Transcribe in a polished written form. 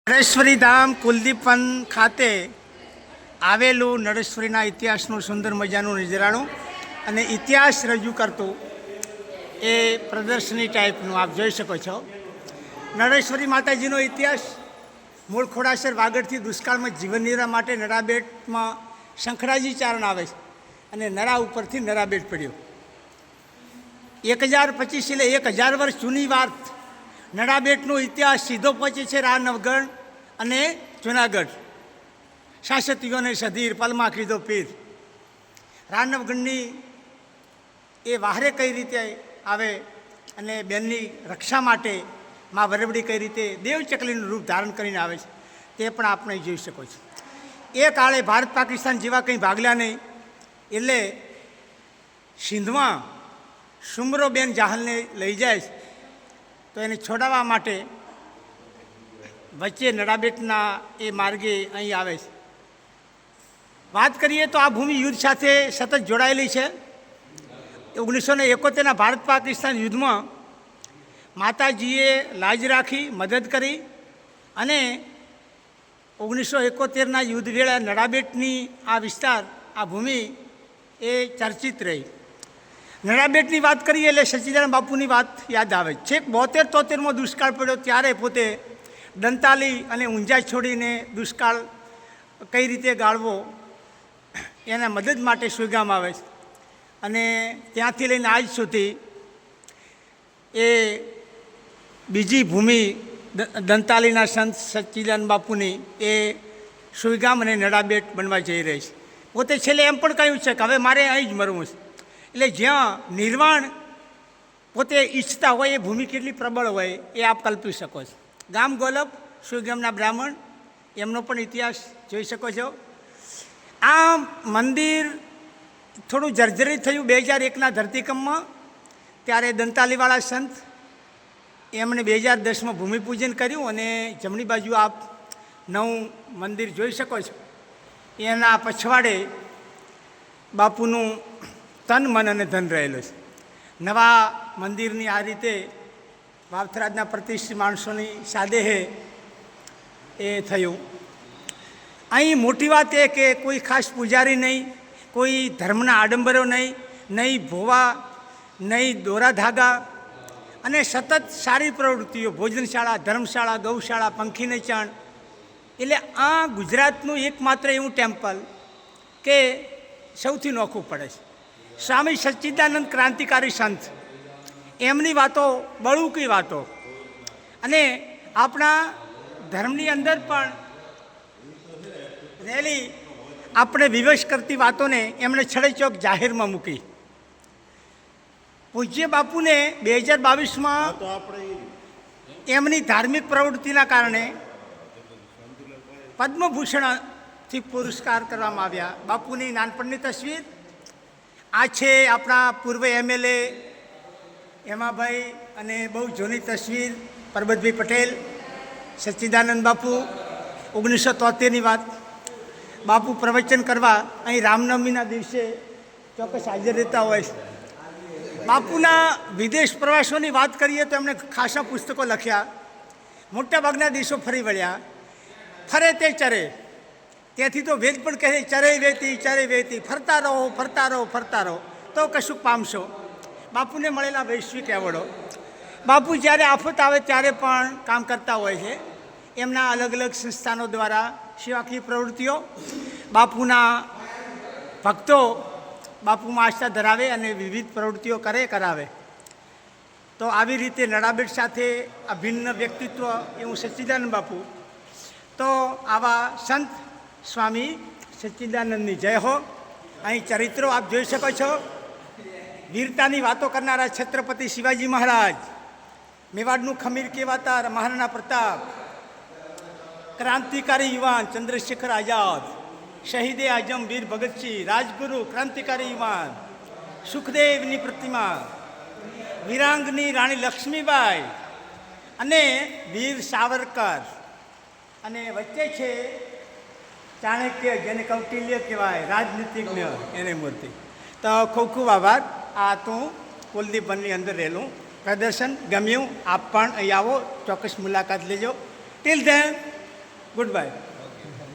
નળેશ્વરી ધામ કુલદીપન ખાતે આવેલું નળેશ્વરીના ઇતિહાસનું સુંદર મજાનું નજરાણું અને ઇતિહાસ રજૂ કરતું એ પ્રદર્શની ટાઈપનું આપ જોઈ શકો છો. નળેશ્વરી માતાજીનો ઇતિહાસ મૂળ ખોડાસર વાગડથી દુષ્કાળમાં જીવન નિર્વાહ માટે નરાબેટમાં શંખરાજી ચારણ આવે છે અને નરા ઉપરથી નરાબેટ પડ્યો. 1025 એટલે 1000 વર્ષ જૂની વાત. નડાબેટનો ઇતિહાસ સીધો પહોંચે છે રાનવગઢ અને જુનાગઢ. શાસતીઓને સધીર પલમાં કીધો પીર. રાનવગઢની એ વાહરે કઈ રીતે આવે અને બેનની રક્ષા માટે મા વરવડી કઈ રીતે દેવચકલીનું રૂપ ધારણ કરીને આવે છે તે પણ આપણે જોઈ શકો છો. એ કાળે ભારત પાકિસ્તાન જેવા કંઈ ભાગલા નહીં એટલે સિંધમાં સુમરો બેન જાહલને લઈ જાય છે તો એને છોડાવવા માટે વચ્ચે નડાબેટના એ માર્ગે અહીં આવે છે. વાત કરીએ તો આ ભૂમિ યુદ્ધ સાથે સતત જોડાયેલી છે. 1971ના ભારત પાકિસ્તાન યુદ્ધમાં માતાજીએ લાજ રાખી મદદ કરી અને 1971ના યુદ્ધ વેળા નડાબેટની આ વિસ્તાર આ ભૂમિ એ ચર્ચિત રહી. નડાબેટની વાત કરીએ એટલે સચ્ચિદાનંદ બાપુની વાત યાદ આવે. છેક 72-73માં દુષ્કાળ પડ્યો ત્યારે પોતે દંતાલી અને ઊંઝા છોડીને દુષ્કાળ કઈ રીતે ગાળવો એના મદદ માટે સુઈગામ આવે છે અને ત્યાંથી લઈને આજ સુધી એ બીજી ભૂમિ દંતાલીના સંત સચ્ચિદાનંદ બાપુની એ સુઈગામ અને નડાબેટ બનવા જઈ રહી છે. પોતે છેલ્લે એમ પણ કહ્યું છે કે હવે મારે અહીં જ મરવું છે. એટલે જ્યાં નિર્વાણ પોતે ઈચ્છતા હોય એ ભૂમિ કેટલી પ્રબળ હોય એ આપ કલ્પી શકો છો. ગામ ગોલપ સુઈગામના બ્રાહ્મણ એમનો પણ ઇતિહાસ જોઈ શકો છો. આ મંદિર થોડું જર્જરિત થયું 2001ના ધરતીકંપમાં. ત્યારે દંતાલીવાળા સંત એમણે 2010માં ભૂમિપૂજન કર્યું અને જમણી બાજુ આપ નવું મંદિર જોઈ શકો છો. એના પછવાડે બાપુનું તન મન અને ધન રહેલું છે. નવા મંદિરની આ રીતે વાવથરાજના પ્રતિષ્ઠિત માણસોની સાદેહે એ થયું. અહીં મોટી વાત એ કે કોઈ ખાસ પૂજારી નહીં, કોઈ ધર્મના આડંબરો નહીં ભોવા, નહીં દોરા ધાગા અને સતત સારી પ્રવૃત્તિઓ ભોજનશાળા, ધર્મશાળા, ગૌશાળા, પંખીને ચણ. એટલે આ ગુજરાતનું એકમાત્ર એવું ટેમ્પલ કે સૌથી નોખું પડે છે. સ્વામી સચ્ચિદાનંદ ક્રાંતિકારી સંત એમની વાતો બળુકી વાતો અને આપણા ધર્મની અંદર પણ રહેલી આપણે વિવશ કરતી વાતોને એમણે છડેચોક જાહેરમાં મૂકી. પૂજ્ય બાપુને 2022માં એમની ધાર્મિક પ્રવૃત્તિના કારણે પદ્મભૂષણથી પુરસ્કાર કરવામાં આવ્યા. બાપુની નાનપણની તસવીર આ છે. આપણા પૂર્વ MLA હેમાભાઈ અને બહુ જૂની તસવીર પરબતભાઈ પટેલ. સચ્ચિદાનંદ બાપુ 1973ની વાત. બાપુ પ્રવચન કરવા અહીં રામનવમીના દિવસે ચોક્કસ હાજર રહેતા હોય છે. બાપુના વિદેશ પ્રવાસોની વાત કરીએ તો એમણે ખાસા પુસ્તકો લખ્યા. મોટાભાગના દેશો ફરી વળ્યા. ફરે તે ચરે. ત્યાંથી તો વેદ પણ કહે ચરે વેતી ફરતા રહો તો કશુંક પામશો. બાપુને મળેલા વૈશ્વિક એવોર્ડો. બાપુ જ્યારે આફત આવે ત્યારે પણ કામ કરતા હોય છે. એમના અલગ અલગ સંસ્થાનો દ્વારા સેવાકીય પ્રવૃત્તિઓ. બાપુના ભક્તો બાપુમાં આસ્થા ધરાવે અને વિવિધ પ્રવૃત્તિઓ કરાવે. તો આવી રીતે નડાબેટ સાથે આ ભિન્ન વ્યક્તિત્વ એવું સચ્ચિદાનંદ બાપુ. તો આવા સંત સ્વામી સચ્ચિદાનંદની જય હો. અહીં ચરિત્રો આપ જોઈ શકો છો. વીરતાની વાતો કરનારા છત્રપતિ શિવાજી મહારાજ, મેવાડનું ખમીર કહેવાતા મહારાણા પ્રતાપ, ક્રાંતિકારી યુવાન ચંદ્રશેખર આઝાદ, શહીદે આઝમ વીર ભગતસિંહ, રાજગુરુ ક્રાંતિકારી યુવાન સુખદેવની પ્રતિમા, વીરાંગની રાણી લક્ષ્મીબાઈ અને વીર સાવરકર અને વચ્ચે છે ચાણક્ય જેને કૌટિલ્ય કહેવાય રાજનીતિજ્ઞ એની મૂર્તિ. તો ખૂબ ખૂબ આભાર. આ તું કુલદીપ વનની અંદર રહેલું પ્રદર્શન ગમ્યું. આપ પણ અહીં આવો, ચોક્કસ મુલાકાત લેજો. Till then good bye.